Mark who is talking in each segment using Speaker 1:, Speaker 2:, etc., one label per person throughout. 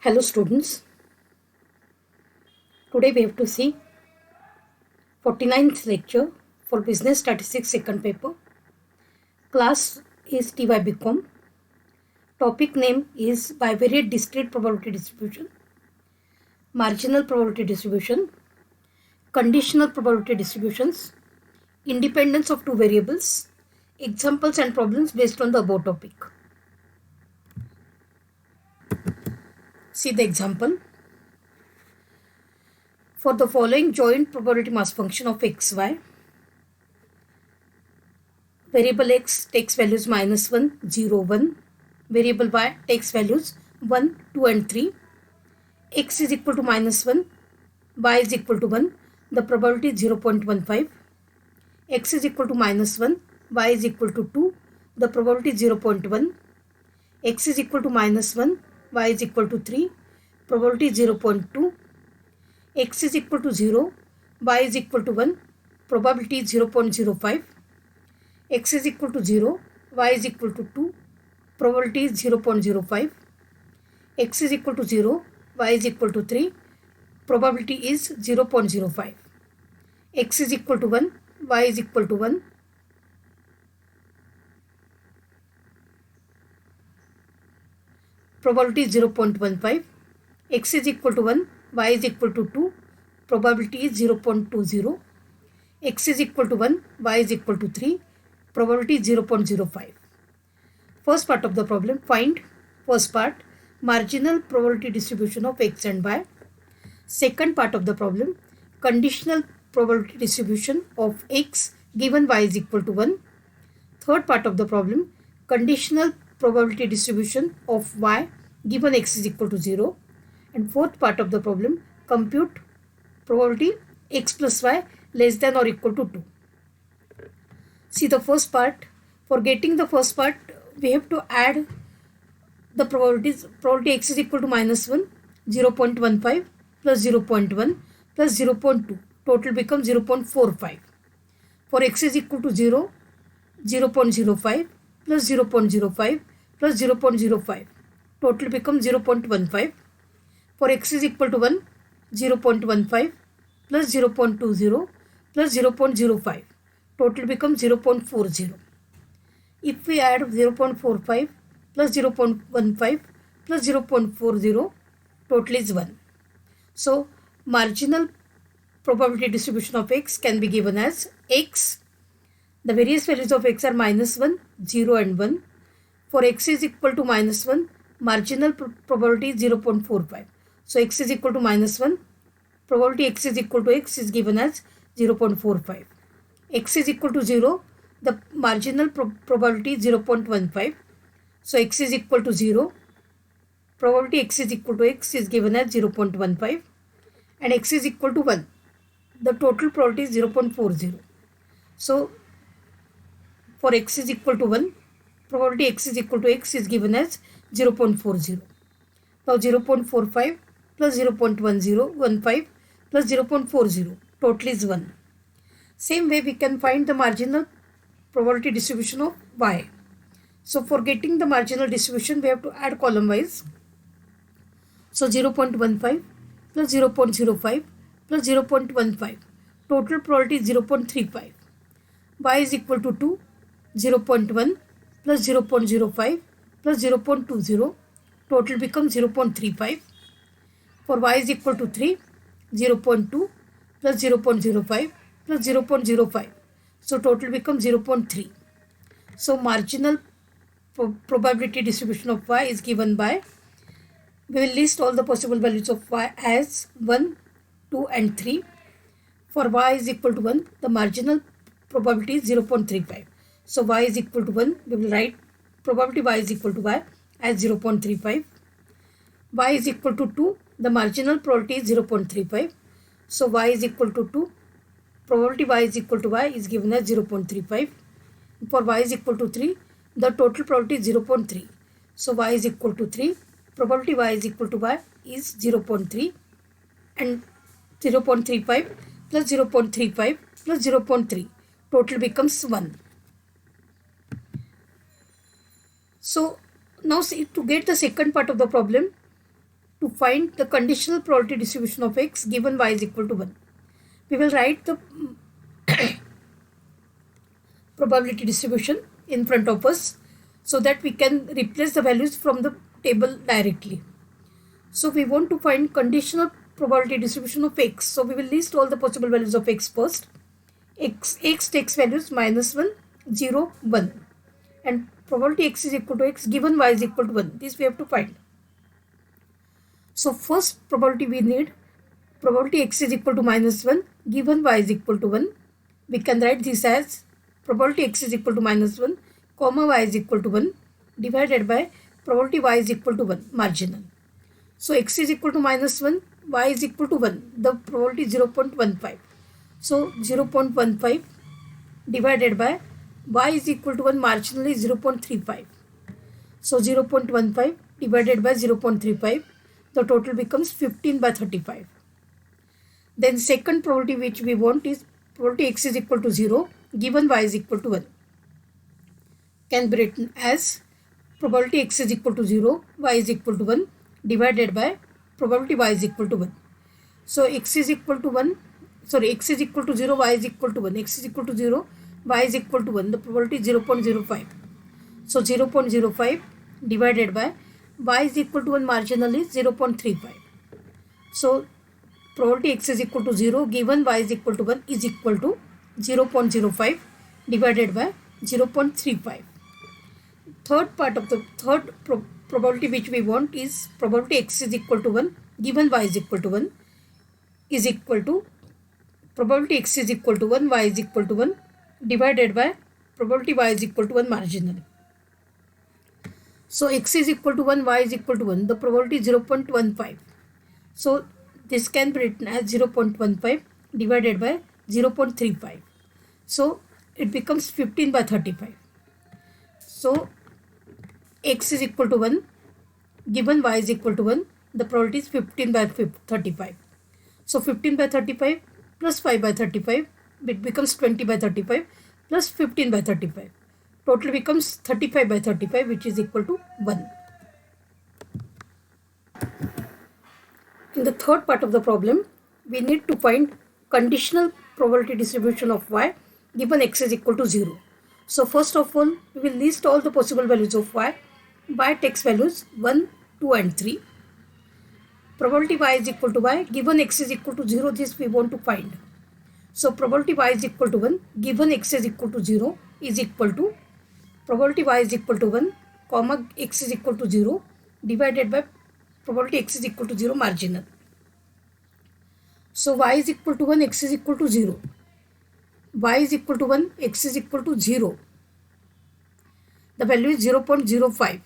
Speaker 1: Hello students, today we have to see 49th lecture for Business Statistics second paper. Class is TY BCom. Topic name is Bivariate Discrete Probability Distribution, Marginal Probability Distribution, Conditional Probability Distributions, Independence of two variables, Examples and problems based on the above topic. See the example. For the following joint probability mass function of xy, variable x takes values -1, 0, 1. Variable y takes values 1, 2 and 3. X is equal to -1, y is equal to 1. The probability is 0.15. X is equal to -1, y is equal to 2. The probability is 0.1. X is equal to -1, y is equal to 3. Probability is 0.2. X is equal to 0, y is equal to 1. Probability is 0.05. X is equal to 0, y is equal to 2. Probability is 0.05. X is equal to 0, y is equal to 3. Probability is 0.05. X is equal to 1, y is equal to 1. Probability is 0.15. X is equal to 1, y is equal to 2. Probability is 0.20. X is equal to 1, y is equal to 3. Probability is 0.05. First part of the problem, find first part marginal probability distribution of x and y. Second part of the problem, conditional probability distribution of x given y is equal to 1. Third part of the problem, conditional probability distribution of y given x is equal to 0. And fourth part of the problem, compute probability x plus y less than or equal to 2. See the first part. For getting the first part, we have to add the probabilities. Probability x is equal to -1, 0.15 plus 0.1 plus 0.2. Total becomes 0.45. For x is equal to 0, 0.05 plus 0.05 plus 0.05. Total becomes 0.15. For x is equal to 1, 0.15 plus 0.20 plus 0.05. Total becomes 0.40. If we add 0.45 plus 0.15 plus 0.40, total is 1. So, marginal probability distribution of x can be given as x. The various values of x are -1, 0 and 1. For x is equal to -1, marginal probability is 0.45. So, x is equal to -1. Probability x is equal to x is given as 0.45. X is equal to 0. The marginal probability is 0.15. So, x is equal to 0. Probability x is equal to x is given as 0.15. And x is equal to 1. The total probability is 0.40. So, for x is equal to 1, probability x is equal to x is given as 0.40. Now 0.45 plus 0.15 plus 0.40. Total is 1. Same way we can find the marginal probability distribution of y. So for getting the marginal distribution, we have to add column wise. So 0.15 plus 0.05 plus 0.15. Total probability is 0.35. Y is equal to 2. 0.1 plus 0.05 plus 0.20. Total becomes 0.35. For y is equal to 3. 0.2 plus 0.05 plus 0.05. So total becomes 0.3. So marginal probability distribution of y is given by, we will list all the possible values of y as 1, 2 and 3. For y is equal to 1, the marginal probability is 0.35. So y is equal to 1, we will write probability y is equal to y as 0.35. Y is equal to 2, the marginal probability is 0.35. So y is equal to 2. Probability y is equal to y is given as 0.35. For y is equal to 3, the total probability is 0.3. So y is equal to 3. Probability y is equal to y is 0.3. And 0.35 plus 0.35 plus 0.3. Total becomes 1. So now see, to get the second part of the problem, to find the conditional probability distribution of x given y is equal to 1. We will write the probability distribution in front of us so that we can replace the values from the table directly. So we want to find conditional probability distribution of x. So we will list all the possible values of x first. X takes values -1, 0, 1. And probability x is equal to x given y is equal to 1. This we have to find. So first probability we need, probability x is equal to -1 given y is equal to 1. We can write this as probability x is equal to -1 comma y is equal to 1 divided by probability y is equal to 1 marginal. So x is equal to -1, y is equal to 1. The probability is 0.15. So 0.15 divided by y is equal to 1 marginally 0.35. So 0.15 divided by 0.35. The total becomes 15 by 35. Then second probability which we want is probability x is equal to 0 given y is equal to 1. Can be written as probability x is equal to 0, y is equal to 1 divided by probability y is equal to 1. So x is equal to 1, x is equal to 0, y is equal to 1. X is equal to 0, y is equal to 1. The probability is 0.05. So 0.05 divided by y is equal to 1 marginal is 0.35. So probability x is equal to 0 given y is equal to 1 is equal to 0.05 divided by 0.35. Third part of the probability which we want is probability x is equal to 1 given y is equal to 1 is equal to probability x is equal to 1, y is equal to 1 divided by probability y is equal to 1 marginal. So x is equal to 1, y is equal to 1. The probability is 0.15. So this can be written as 0.15 divided by 0.35. So it becomes 15 by 35. So x is equal to 1 given y is equal to 1. The probability is 15 by 35. So 15 by 35 plus 5 by 35, it becomes 20 by 35 plus 15 by 35. Total becomes 35 by 35 which is equal to 1. In the third part of the problem, we need to find conditional probability distribution of y given x is equal to 0. So first of all, we will list all the possible values of y. Y takes values 1, 2 and 3. Probability y is equal to y given x is equal to 0, this we want to find. So probability y is equal to 1 given x is equal to 0 is equal to probability y is equal to 1 comma x is equal to 0 divided by probability x is equal to 0 marginal. So y is equal to 1, x is equal to 0. Y is equal to 1, x is equal to 0. The value is 0.05.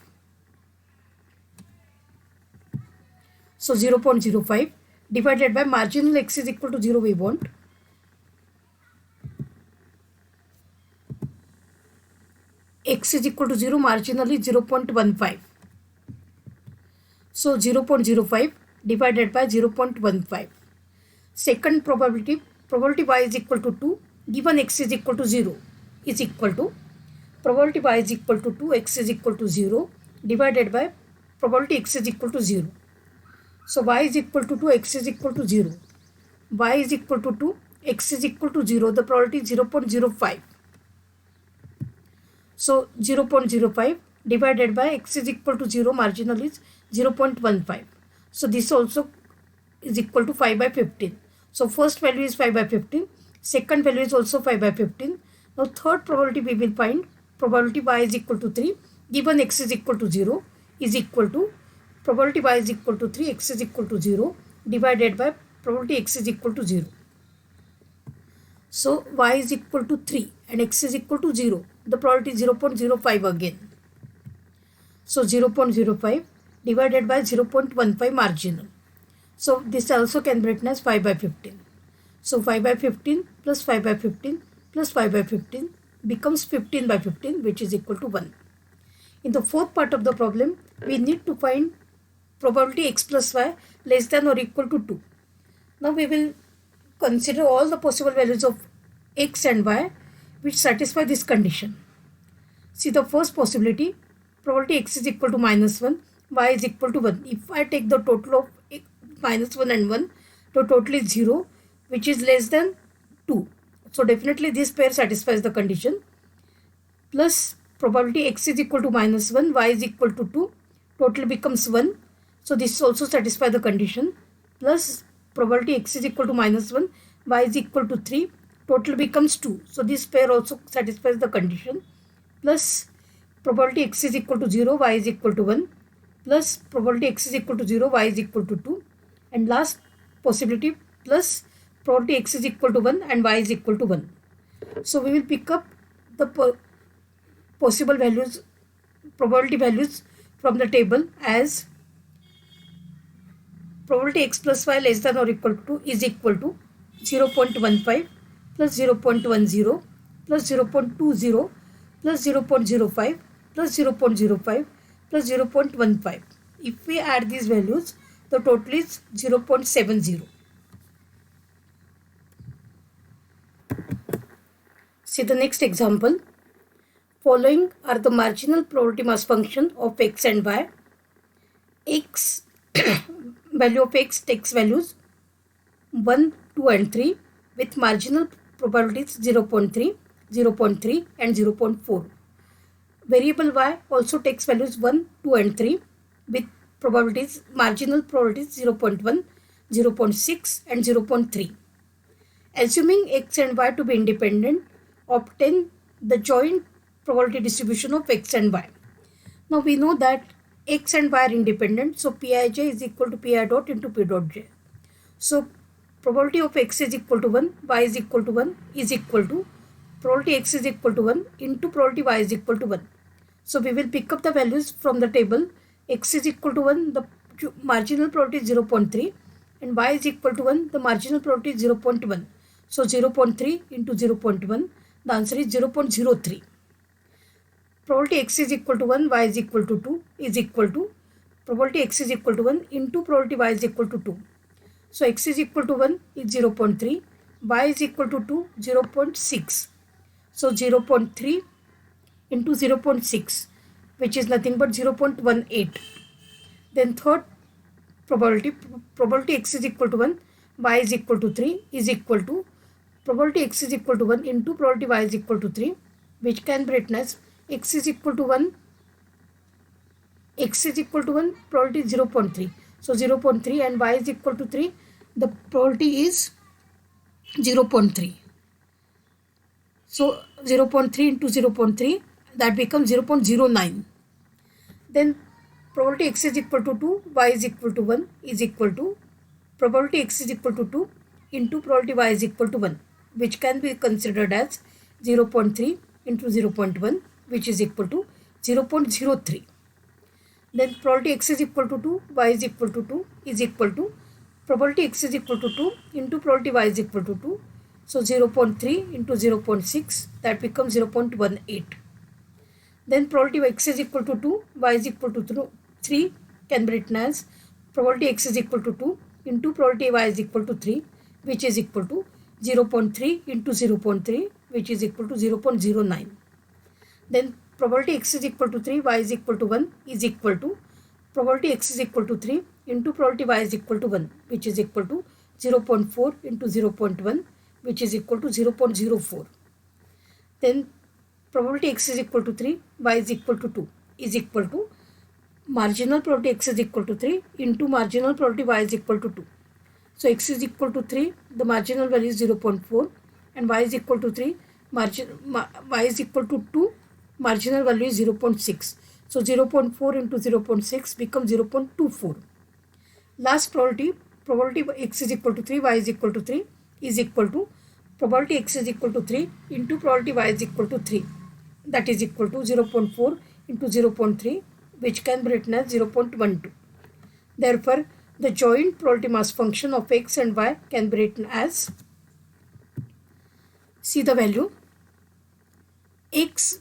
Speaker 1: So 0.05 divided by marginal x is equal to 0 we want. X is equal to 0, marginally 0.15. So 0.05 divided by 0.15. Second probability y is equal to 2 given x is equal to 0 is equal to probability y is equal to 2, x is equal to 0 divided by probability x is equal to 0. So y is equal to 2, x is equal to 0. Y is equal to 2, x is equal to 0. The probability is 0.05. So 0.05 divided by x is equal to 0, marginal is 0.15. So this also is equal to 5 by 15. So first value is 5 by 15. Second value is also 5 by 15. Now third probability we will find probability y is equal to 3 given x is equal to 0 is equal to probability y is equal to 3, x is equal to 0 divided by probability x is equal to 0. So y is equal to 3 and x is equal to 0. The probability is 0.05 again. So 0.05 divided by 0.15 marginal. So this also can be written as 5 by 15. So 5 by 15 plus 5 by 15 plus 5 by 15 becomes 15 by 15 which is equal to 1. In the fourth part of the problem, we need to find probability x plus y less than or equal to 2. Now we will consider all the possible values of x and y which satisfy this condition. See the first possibility, probability x is equal to -1, y is equal to 1. If I take the total of minus 1 and 1, the total is 0, which is less than 2. So definitely this pair satisfies the condition. Plus probability x is equal to minus 1, y is equal to 2, total becomes 1. So this also satisfies the condition. Plus probability x is equal to minus 1, y is equal to 3, total becomes 2. So this pair also satisfies the condition. Plus probability x is equal to 0, y is equal to 1, plus probability x is equal to 0, y is equal to 2, and last possibility plus probability x is equal to 1 and y is equal to 1. So we will pick up the possible values, probability values from the table as probability x plus y less than or equal to is equal to 0.15 plus 0.10 plus 0.20 plus 0.05 plus 0.05 plus 0.15. If we add these values, the total is 0.70. See the next example. Following are the marginal probability mass function of x and y. X value of x takes values 1, 2 and 3 with marginal probabilities 0.3, 0.3 and 0.4. Variable y also takes values 1, 2 and 3 with probabilities, marginal probabilities 0.1, 0.6 and 0.3. Assuming x and y to be independent, obtain the joint probability distribution of x and y. Now we know that x and y are independent, so Pij is equal to Pi dot into P dot j. So probability of x is equal to 1, y is equal to 1 is equal to probability x is equal to 1 into probability y is equal to 1. So we will pick up the values from the table. X is equal to 1, the marginal probability is 0.3, and y is equal to 1, the marginal probability is 0.1. So 0.3 into 0.1, the answer is 0.03. Probability x is equal to 1, y is equal to 2 is equal to probability x is equal to 1 into probability y is equal to 2. So x is equal to 1 is 0.3, y is equal to 2, 0.6. So 0.3 into 0.6, which is nothing but 0.18. Then third probability x is equal to 1, y is equal to 3 is equal to probability x is equal to 1 into probability y is equal to 3, which can be written as x is equal to 1, probability is 0.3. So 0.3 and y is equal to 3, the probability is 0.3. So 0.3 into 0.3, that becomes 0.09. Then probability x is equal to 2, y is equal to 1 is equal to probability x is equal to 2 into probability y is equal to 1, which can be considered as 0.3 into 0.1, which is equal to 0.03. Then probability x is equal to 2, y is equal to 2 is equal to probability x is equal to 2 into probability y is equal to 2. So 0.3 into 0.6, that becomes 0.18. Then probability x is equal to 2, y is equal to 3 can be written as probability x is equal to 2 into probability y is equal to 3, which is equal to 0.3 into 0.3, which is equal to 0.09. Then probability x is equal to 3, y is equal to 1 is equal to probability x is equal to 3 into probability y is equal to 1, which is equal to 0.4 into 0.1, which is equal to 0.04. Then probability x is equal to 3, y is equal to 2 is equal to marginal probability x is equal to 3 into marginal probability y is equal to 2. So x is equal to 3, the marginal value is 0.4, and y is equal to 3, y is equal to 2, marginal value is 0.6. So 0.4 into 0.6 becomes 0.24. Last probability x is equal to 3, y is equal to 3 is equal to probability x is equal to 3 into probability y is equal to 3. That is equal to 0.4 into 0.3, which can be written as 0.12. Therefore, the joint probability mass function of x and y can be written as, see the value, x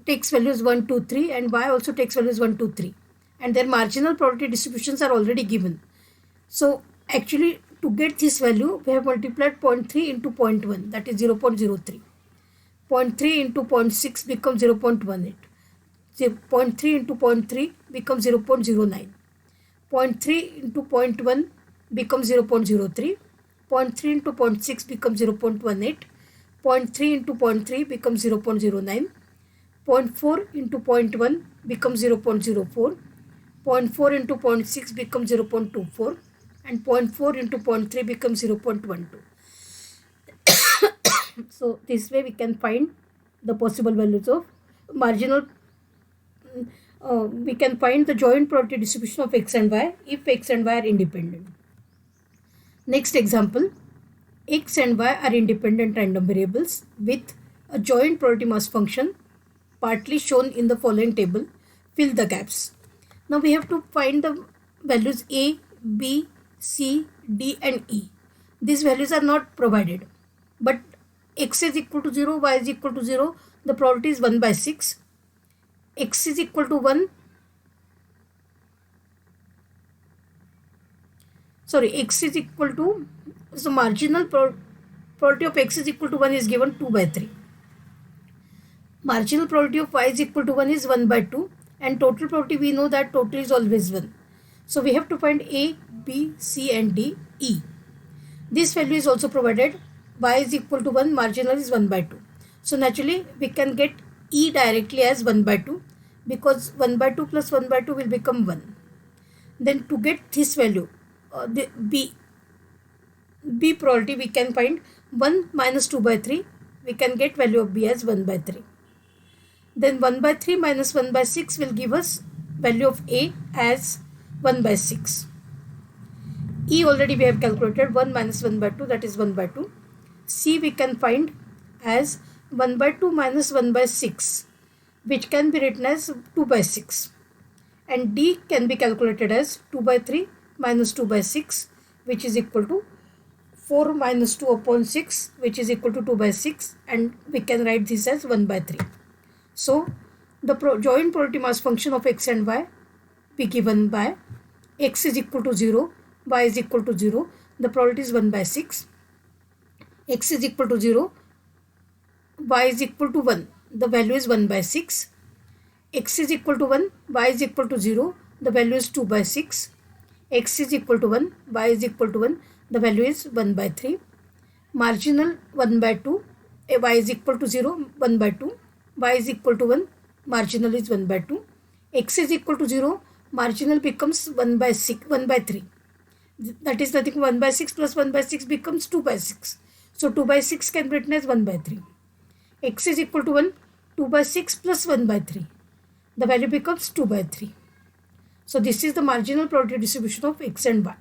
Speaker 1: takes values 1, 2, 3 and y also takes values 1, 2, 3, and their marginal probability distributions are already given. So actually to get this value, we have multiplied 0.3 into 0.1, that is 0.03. 0.3 into 0.6 becomes 0.18. 0.3 into 0.3 becomes 0.09. 0.3 into 0.1 becomes 0.03. 0.3 into 0.6 becomes 0.18. 0.3 into 0.3 becomes 0.09. 0.4 into 0.1 becomes 0.04. 0.4 into 0.6 becomes 0.24. And 0.4 into 0.3 becomes 0.12. So this way we can find the possible values of marginal. We can find the joint probability distribution of x and y if x and y are independent. Next example, x and y are independent random variables with a joint probability mass function partly shown in the following table. Fill the gaps. Now we have to find the values a, b, c, d and e. These values are not provided, but x is equal to 0, y is equal to 0, the probability is 1 by 6. X is equal to 1. X is equal to, so marginal probability of x is equal to 1 is given 2 by 3. Marginal probability of y is equal to 1 is 1 by 2. And total probability, we know that total is always 1. So we have to find a, b, c and d, e. This value is also provided. Y is equal to 1, marginal is 1 by 2. So naturally we can get e directly as 1 by 2 because 1 by 2 plus 1 by 2 will become 1. Then to get this value, the b probability, we can find 1 minus 2 by 3. We can get value of b as 1 by 3. Then 1 by 3 minus 1 by 6 will give us value of a as 1 by 6. E already we have calculated, 1 minus 1 by 2, that is 1 by 2. C we can find as 1 by 2 minus 1 by 6, which can be written as 2 by 6. And D can be calculated as 2 by 3 minus 2 by 6, which is equal to 4 minus 2 upon 6, which is equal to 2 by 6, and we can write this as 1 by 3. So the joint probability mass function of x and y be given by x is equal to 0, y is equal to 0, the probability is 1 by 6, x is equal to 0, y is equal to 1, the value is 1 by 6, x is equal to 1, y is equal to 0, the value is 2 by 6, x is equal to 1, y is equal to 1, the value is 1 by 3, marginal 1 by 2, y is equal to 0, 1 by 2, y is equal to 1, marginal is 1 by 2, x is equal to 0, marginal becomes 1 by 6, 1 by 3. That is nothing, 1 by 6 plus 1 by 6 becomes 2 by 6. So 2 by 6 can be written as 1 by 3. X is equal to 1, 2 by 6 plus 1 by 3. The value becomes 2 by 3. So this is the marginal probability distribution of x and y.